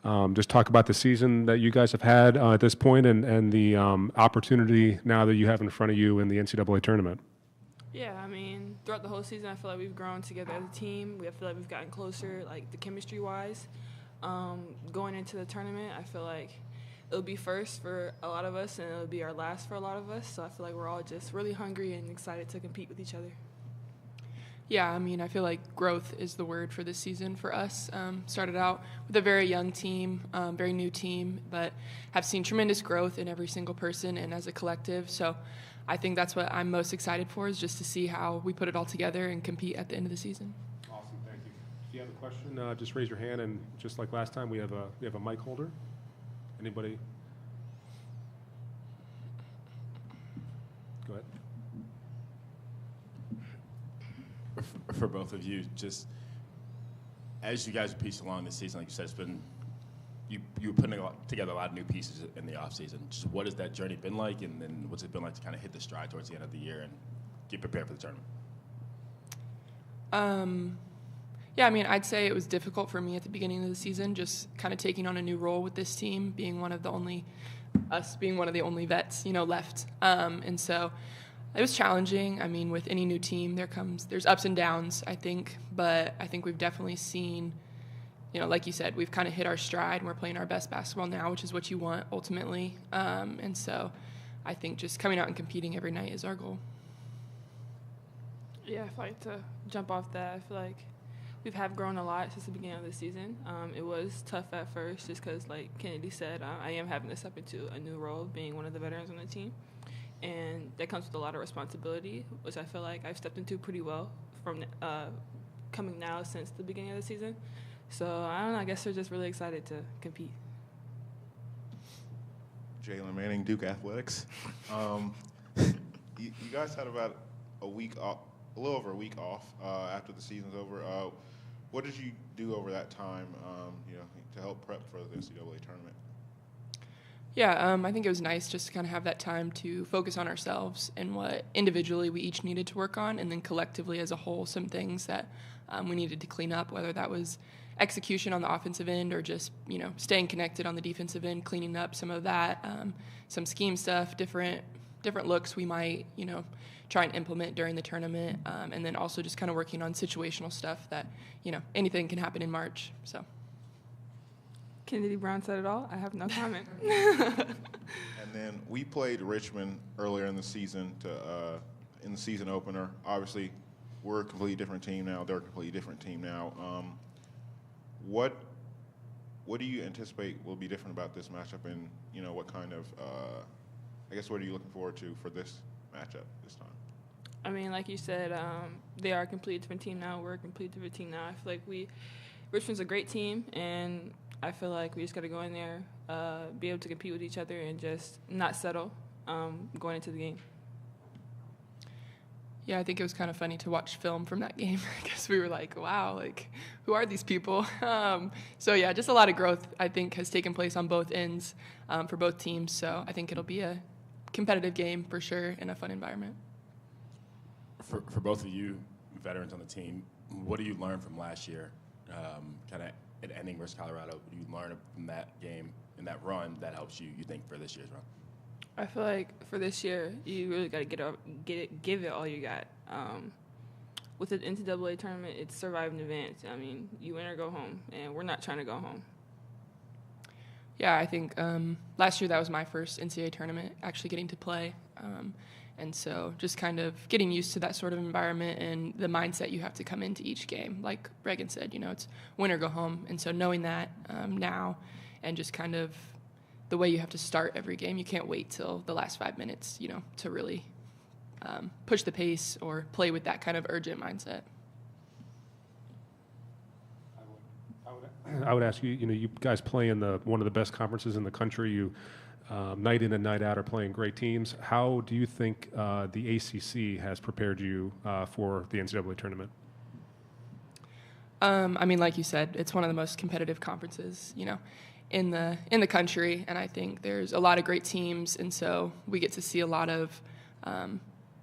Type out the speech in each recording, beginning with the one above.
Just talk about the season that you guys have had at this point and the opportunity now that you have in front of you in the NCAA tournament. Yeah, I mean, throughout the whole season, I feel like we've grown together as a team. I feel like we've gotten closer, like the chemistry-wise. Going into the tournament, I feel like it'll be first for a lot of us, and it'll be our last for a lot of us. So I feel like we're all just really hungry and excited to compete with each other. Yeah, I mean, I feel like growth is the word for this season for us. Started out with a very young team, very new team, but have seen tremendous growth in every single person and as a collective. So I think that's what I'm most excited for, is just to see how we put it all together and compete at the end of the season. Awesome, thank you. If you have a question, just raise your hand, and just like last time, we have a mic holder. Anybody? Go ahead. For both of you, just as you guys are piecing along this season, like you said, it's been you were putting together a lot of new pieces in the off season. Just what has that journey been like, and then what's it been like to kind of hit the stride towards the end of the year and get prepared for the tournament? Yeah, I mean, I'd say it was difficult for me at the beginning of the season, just kind of taking on a new role with this team, being one of the only vets, left, and so. It was challenging. I mean, with any new team, there's ups and downs, I think. But I think we've definitely seen, like you said, we've kind of hit our stride, and we're playing our best basketball now, which is what you want ultimately. And so I think just coming out and competing every night is our goal. Yeah, if I like to jump off that, I feel like we have grown a lot since the beginning of the season. It was tough at first just because, like Kennedy said, I am having to step into a new role, being one of the veterans on the team. And that comes with a lot of responsibility, which I feel like I've stepped into pretty well from coming now since the beginning of the season. So, I don't know, I guess we're just really excited to compete. Jalen Manning, Duke Athletics. You guys had about a week off, a little over a week off after the season's over. What did you do over that time, to help prep for the NCAA tournament? Yeah, I think it was nice just to kind of have that time to focus on ourselves and what individually we each needed to work on, and then collectively as a whole, some things that we needed to clean up, whether that was execution on the offensive end or just, staying connected on the defensive end, cleaning up some of that, some scheme stuff, different looks we might, try and implement during the tournament, and then also just kind of working on situational stuff that, anything can happen in March, so. Kennedy Brown said it all. I have no comment. And then we played Richmond earlier in the season in the season opener. Obviously, we're a completely different team now. They're a completely different team now. What do you anticipate will be different about this matchup, and what kind of what are you looking forward to for this matchup this time? I mean, like you said, they are a completely different team now. We're a completely different team now. I feel like Richmond's a great team, and I feel like we just got to go in there, be able to compete with each other, and just not settle going into the game. Yeah, I think it was kind of funny to watch film from that game. I guess we were like, wow, who are these people? So, yeah, just a lot of growth, I think, has taken place on both ends for both teams. So I think it'll be a competitive game for sure in a fun environment. For both of you veterans on the team, what do you learn from last year, kind of at ending versus Colorado? What do you learn from that game and that run that helps you think, for this year's run? I feel like for this year, you really got to give it all you got. With the NCAA tournament, it's survive and advance. I mean, you win or go home, and we're not trying to go home. Yeah, I think last year that was my first NCAA tournament, actually getting to play. And so just kind of getting used to that sort of environment and the mindset you have to come into each game. Like Reagan said, it's win or go home. And so knowing that now, and just kind of the way you have to start every game, you can't wait till the last 5 minutes, to really push the pace or play with that kind of urgent mindset. I would ask you, you guys play in one of the best conferences in the country. You night in and night out are playing great teams. How do you think the ACC has prepared you for the NCAA tournament? I mean, like you said, it's one of the most competitive conferences, in the country, and I think there's a lot of great teams, and so we get to see a lot of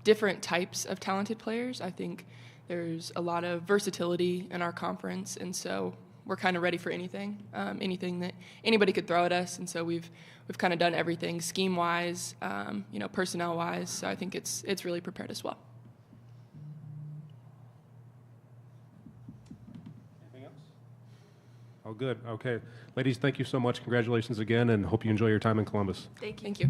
different types of talented players. I think there's a lot of versatility in our conference, and so we're kind of ready for anything, anything that anybody could throw at us. And so we've kind of done everything scheme wise, personnel wise. So I think it's really prepared us well. Anything else? Oh, good. Okay. Ladies, thank you so much. Congratulations again, and hope you enjoy your time in Columbus. Thank you. Thank you.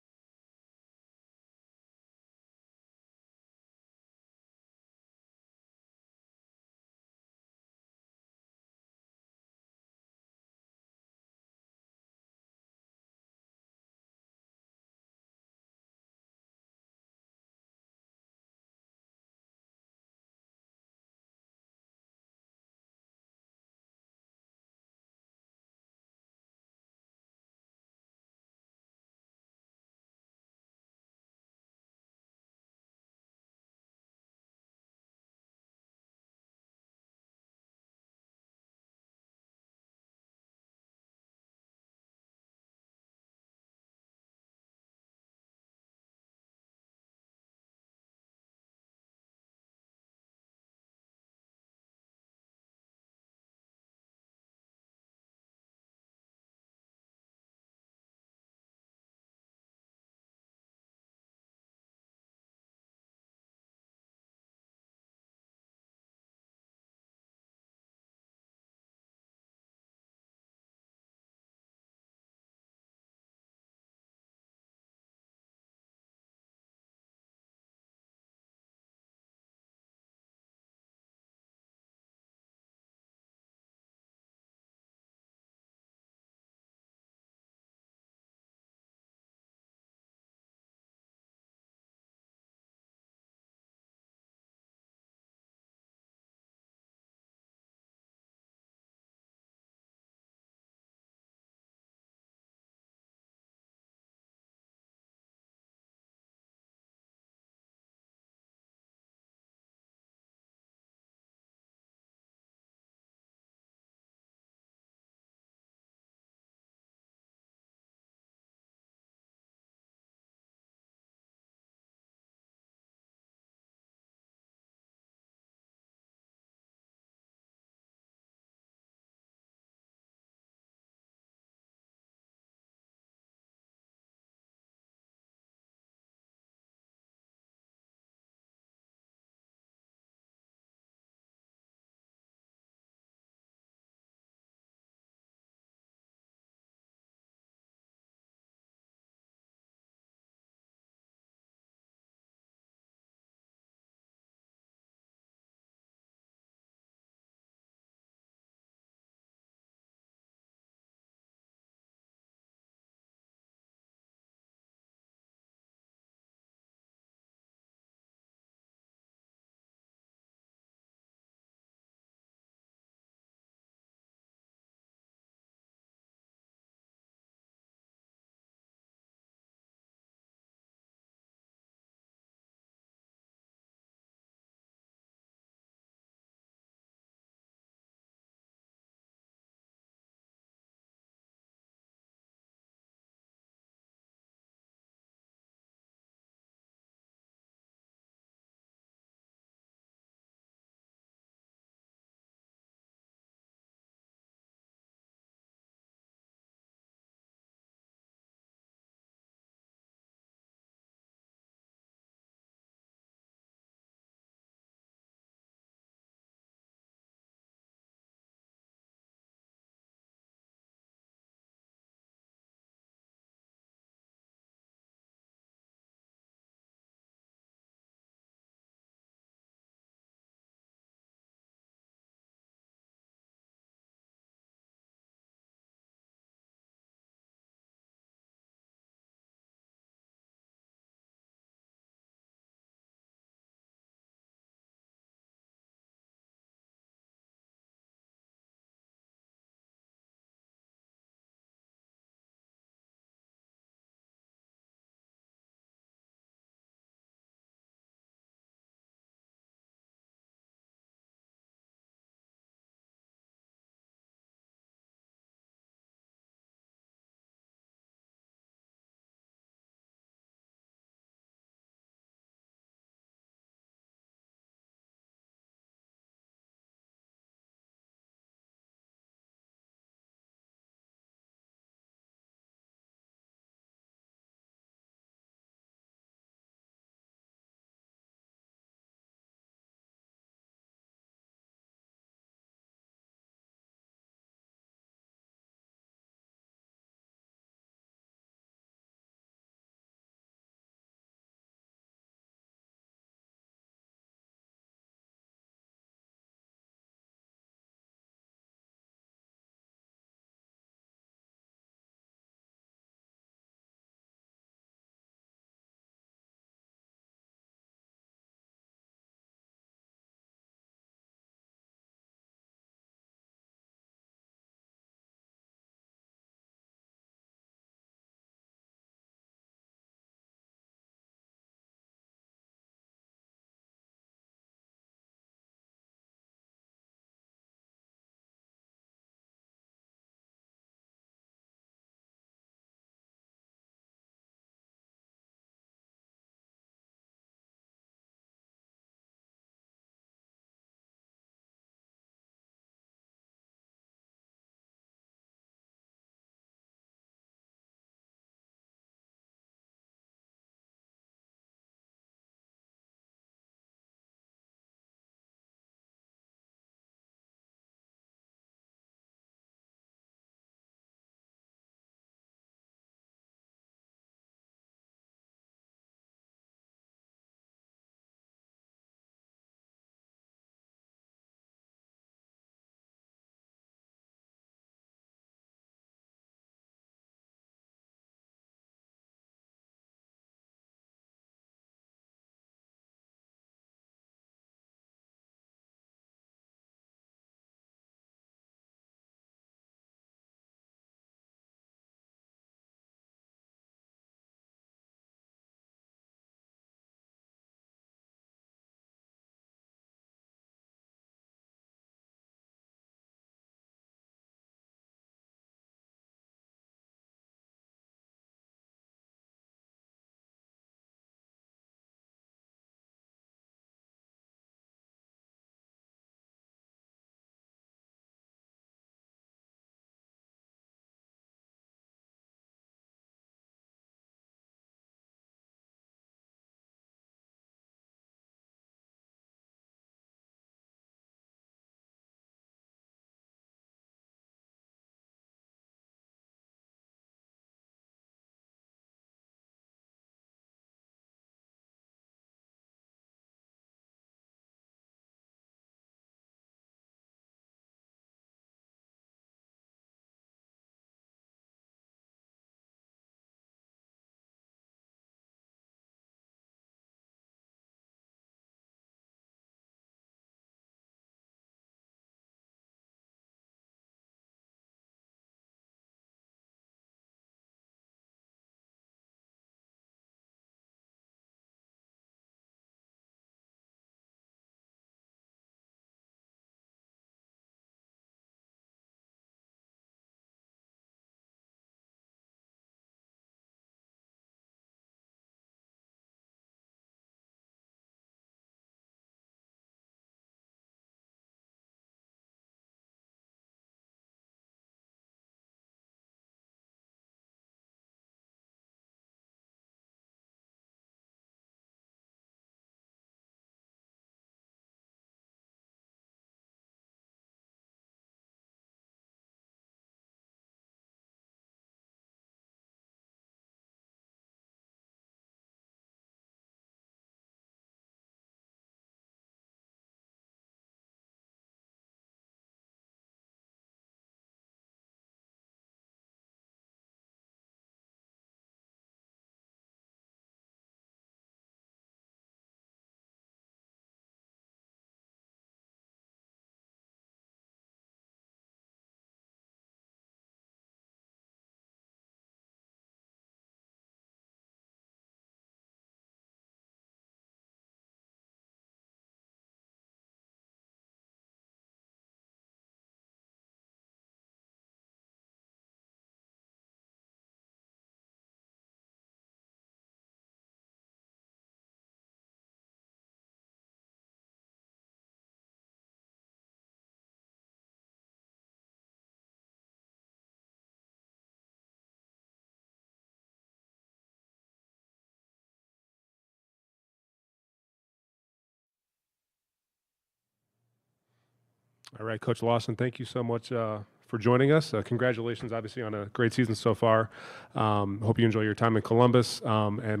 All right, Coach Lawson, thank you so much for joining us. Congratulations, obviously, on a great season so far. Hope you enjoy your time in Columbus. And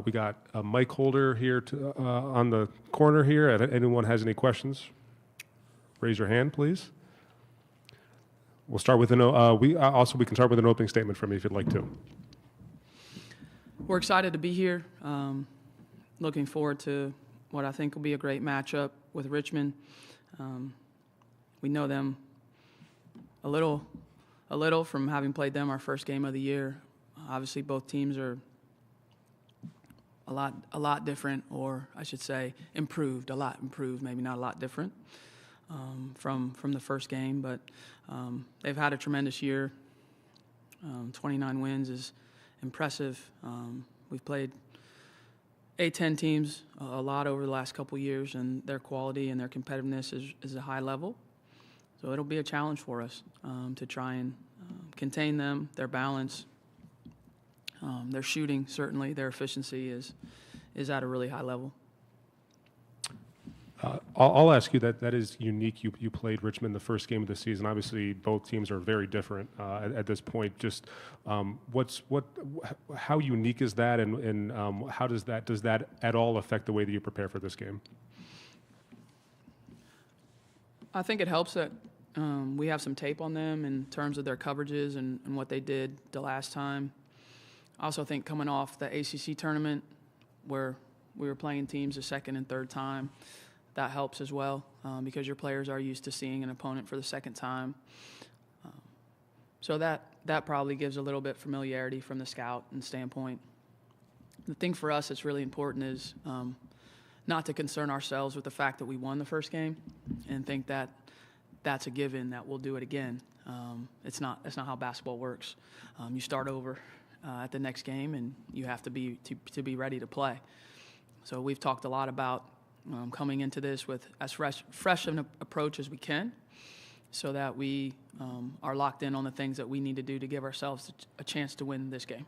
we got a mic holder here on the corner here. If anyone has any questions, raise your hand, please. We'll start with we can start with an opening statement from you if you'd like to. We're excited to be here. Looking forward to what I think will be a great matchup with Richmond. We know them a little from having played them our first game of the year. Obviously, both teams are a lot different, or I should say, improved. A lot improved, maybe not a lot different from the first game. But they've had a tremendous year. 29 wins is impressive. We've played A-10 teams a lot over the last couple years, and their quality and their competitiveness is a high level. So it'll be a challenge for us to try and contain them, their balance, their shooting, certainly. Their efficiency is at a really high level. I'll ask you that is unique. You played Richmond the first game of the season. Obviously, both teams are very different at this point. Just how unique is that, and how does that at all affect the way that you prepare for this game? I think it helps that we have some tape on them in terms of their coverages and what they did the last time. I also think coming off the ACC tournament where we were playing teams the second and third time, that helps as well because your players are used to seeing an opponent for the second time. So that probably gives a little bit familiarity from the scout and standpoint. The thing for us that's really important is not to concern ourselves with the fact that we won the first game and think that that's a given, that we'll do it again. That's not how basketball works. You start over at the next game, and you have to be ready to play. So we've talked a lot about coming into this with as fresh an approach as we can, so that we are locked in on the things that we need to do to give ourselves a chance to win this game.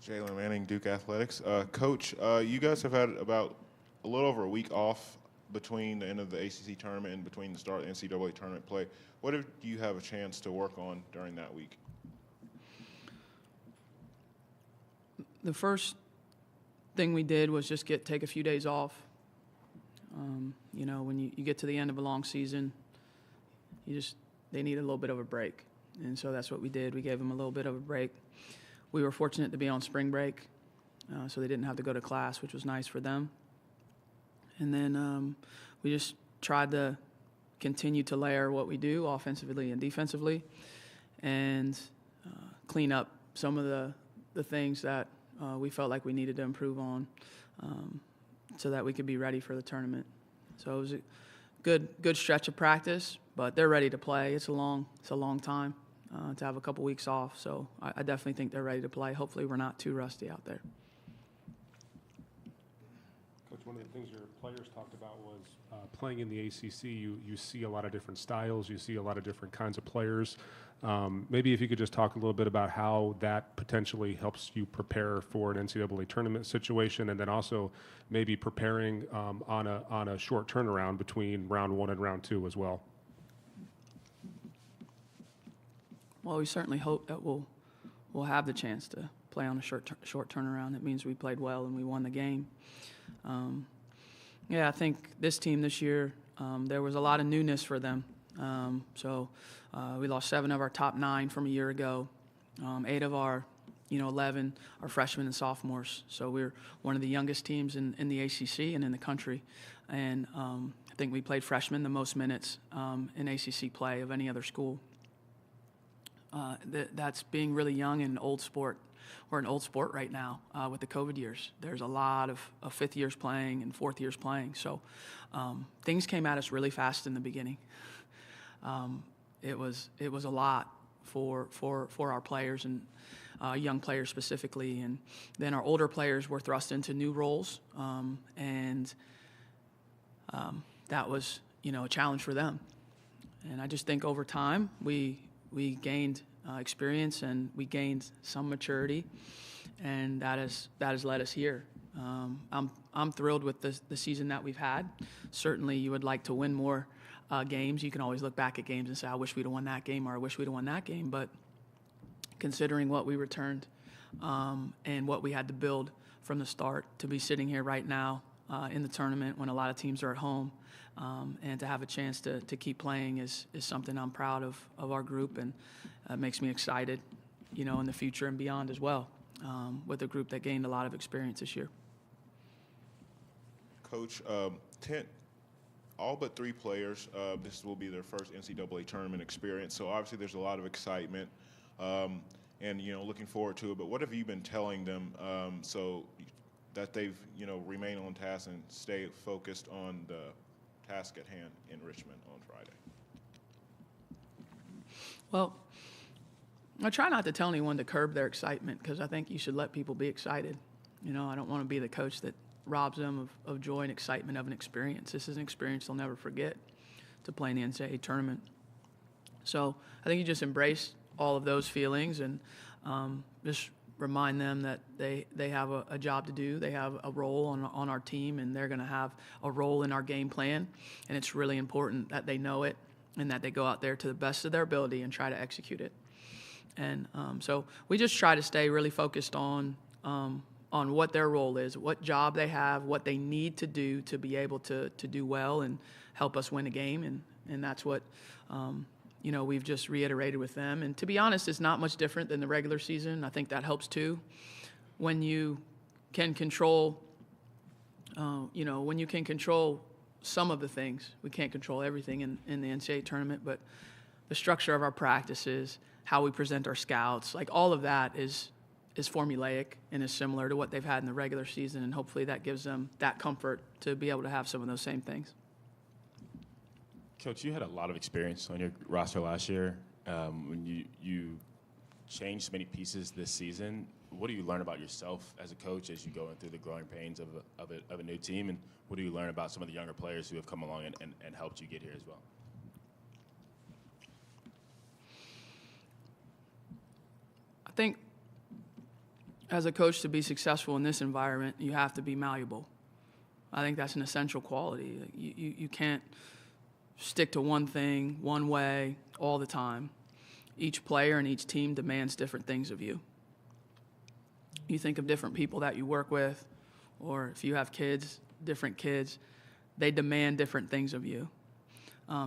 Jalen Manning, Duke Athletics. Coach, you guys have had about a little over a week off between the end of the ACC tournament and between the start of the NCAA tournament play. What do you have a chance to work on during that week? The first thing we did was just take a few days off. When you get to the end of a long season, they need a little bit of a break. And so that's what we did. We gave them a little bit of a break. We were fortunate to be on spring break, so they didn't have to go to class, which was nice for them. And then we just tried to continue to layer what we do offensively and defensively and clean up some of the things that we felt like we needed to improve on so that we could be ready for the tournament. So it was a good stretch of practice, but they're ready to play. It's a long time to have a couple weeks off, so I definitely think they're ready to play. Hopefully we're not too rusty out there. Coach, one of the things your players talked about was playing in the ACC. You see a lot of different styles. You see a lot of different kinds of players. Maybe if you could just talk a little bit about how that potentially helps you prepare for an NCAA tournament situation, and then also maybe preparing on a short turnaround between round one and round two as well. Well, we certainly hope that we'll have the chance to play on a short turnaround. It means we played well and we won the game. I think this team this year, there was a lot of newness for them. We lost 7 of our top 9 from a year ago. 8 of our 11 are freshmen and sophomores. So we're one of the youngest teams in the ACC and in the country. And I think we played freshmen the most minutes in ACC play of any other school. That's being really young in old sport. We're an old sport right now with the COVID years. There's a lot of fifth years playing and fourth years playing. So things came at us really fast in the beginning. It was a lot for our players and young players specifically. And then our older players were thrust into new roles, and that was a challenge for them. And I just think over time we gained experience and we gained some maturity, and that has led us here. I'm thrilled with the season that we've had. Certainly, you would like to win more games. You can always look back at games and say, I wish we'd have won that game, or I wish we'd have won that game. But considering what we returned and what we had to build from the start, to be sitting here right now in the tournament when a lot of teams are at home, and to have a chance to keep playing is something I'm proud of our group, and makes me excited, in the future and beyond as well, with a group that gained a lot of experience this year. Coach, all but 3 players, this will be their first NCAA tournament experience, so obviously there's a lot of excitement and, looking forward to it. But what have you been telling them so that they've, remain on task and stay focused on the task at hand in Richmond on Friday? Well, I try not to tell anyone to curb their excitement, because I think you should let people be excited. I don't want to be the coach that robs them of joy and excitement of an experience. This is an experience they'll never forget, to play in the NCAA tournament. So I think you just embrace all of those feelings and just remind them that they have a job to do. They have a role on our team, and they're going to have a role in our game plan. And it's really important that they know it and that they go out there to the best of their ability and try to execute it. And so we just try to stay really focused on what their role is, what job they have, what they need to do to be able to do well and help us win a game. And that's what, we've just reiterated with them. And to be honest, it's not much different than the regular season. I think that helps too. When you can control, when you can control some of the things, we can't control everything in the NCAA tournament, but the structure of our practices, how we present our scouts, like all of that is formulaic and is similar to what they've had in the regular season, and hopefully that gives them that comfort to be able to have some of those same things. Coach, you had a lot of experience on your roster last year. When you changed many pieces this season, what do you learn about yourself as a coach as you go through the growing pains of a new team, and what do you learn about some of the younger players who have come along and helped you get here as well? I think as a coach, to be successful in this environment, you have to be malleable. I think that's an essential quality. You can't stick to one thing, one way, all the time. Each player and each team demands different things of you. You think of different people that you work with, or if you have kids, different kids, they demand different things of you.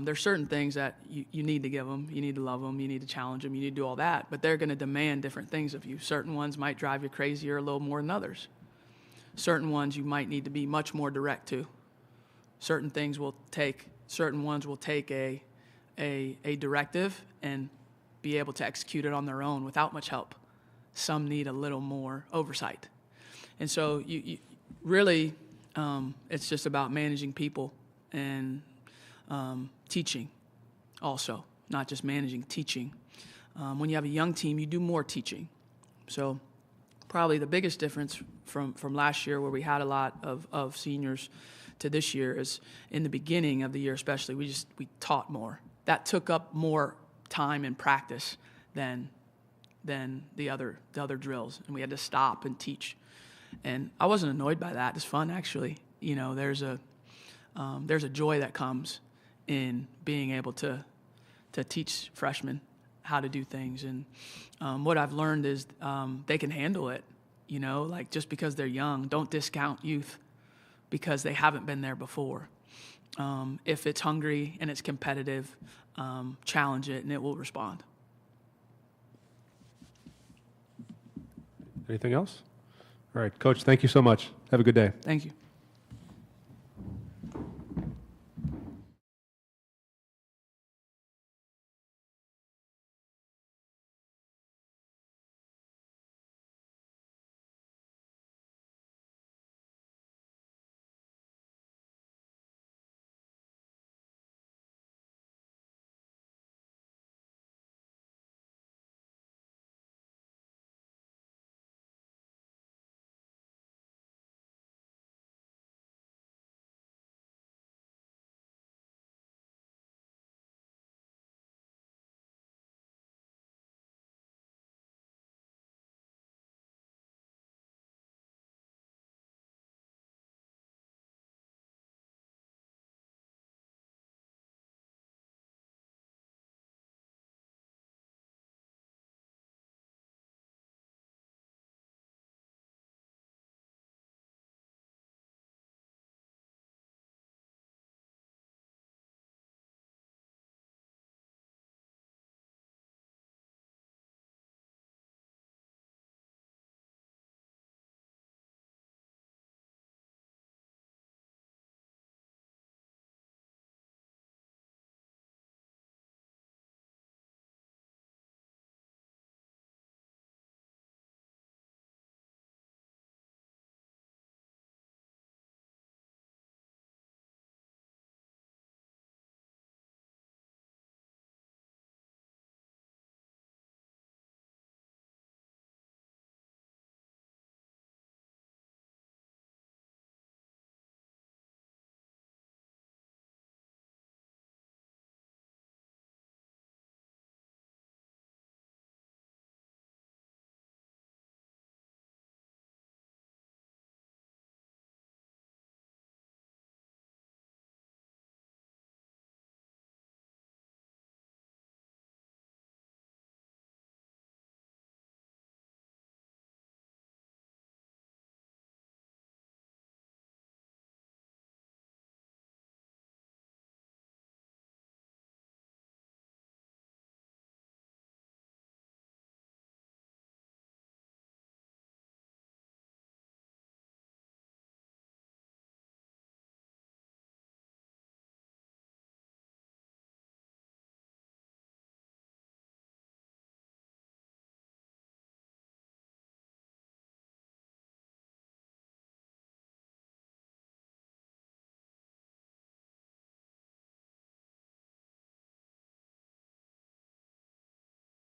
There's certain things that you need to give them. You need to love them. You need to challenge them. You need to do all that. But they're going to demand different things of you. Certain ones might drive you crazier a little more than others. Certain ones you might need to be much more direct to. Certain ones will take a directive and be able to execute it on their own without much help. Some need a little more oversight. And so you really, it's just about managing people and teaching also, not just managing, teaching. When you have a young team, you do more teaching. So probably the biggest difference from last year, where we had a lot of seniors, to this year is in the beginning of the year especially, we taught more. That took up more time and practice than the other drills, and we had to stop and teach. And I wasn't annoyed by that. It's fun, actually. There's a joy that comes in being able to teach freshmen how to do things. And what I've learned is they can handle it, like just because they're young. Don't discount youth because they haven't been there before. If it's hungry and it's competitive, challenge it and it will respond. Anything else? All right, Coach, thank you so much. Have a good day. Thank you.